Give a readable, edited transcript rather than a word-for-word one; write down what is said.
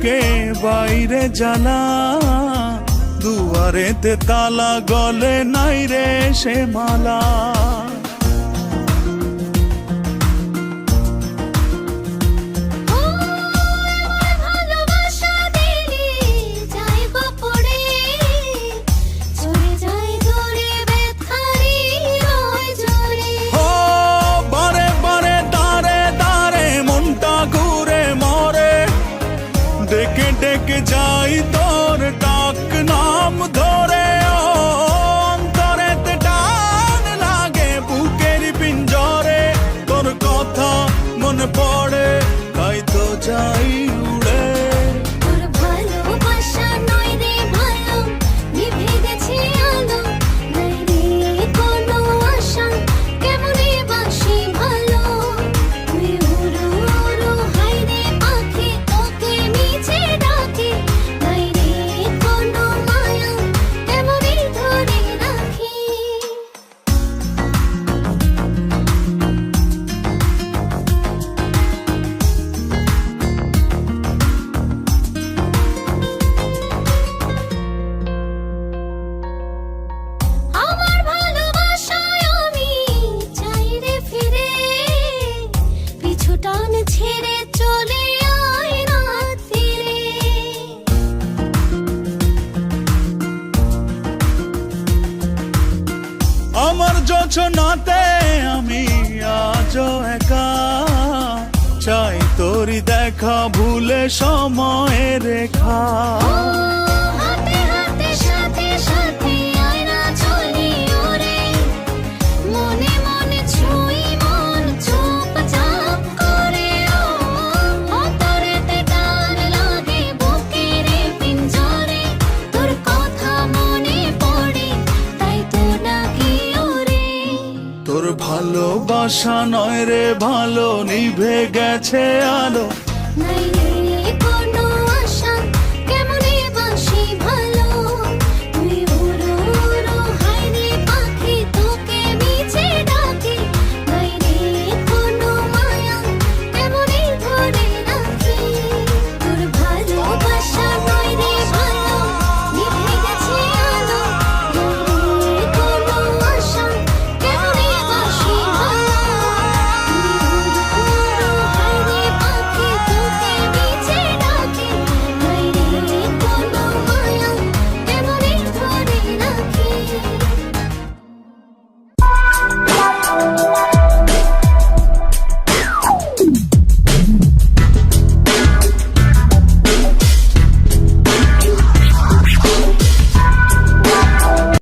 বুকে বাইরে জানা, দুয়ারেতে তালা, গলে নাই রে সে মালা। ডেকে ডেকে যাই তোর ডাক নাম ধরে, অন্তরেতে টান লাগে বুকের পিঞ্জরে। তোর কথা মনে পড়ে তাই তো যাই উড়ে। তোর ভালোবাসা নয় রে ভালো, নিভে গেছে আলো, নাই রে কোনো আশা, কেমনে বাসি ভালো। তুই উড়ো উড়ো হায় রে পাখি, তোকে নিচে ডাকে, নাই রে কোনো মায়া, কেমনে ধরে রাখি। আমার ভালোবাসায় আমি চাই রে ফিরে, পিছু টান ছেড়ে চলে আয় রাত ফিরে। আমার যোছনাতে আমি আজও একা, চাই তোরি দেখা ভুলে সময়ের রেখা। হাতে হাতে সাথে সাথে আয় না চলি ওরে, মনে মনে ছুঁই মন চুপচাপ করে। অন্তরেতে টান লাগে বুকের পিঞ্জরে, তোর কথা মনে পড়ে তাই তো ডাকি ওরে। তোর ভালোবাসা নয় রে ভালো, নিভে গেছে আলো। নাই রে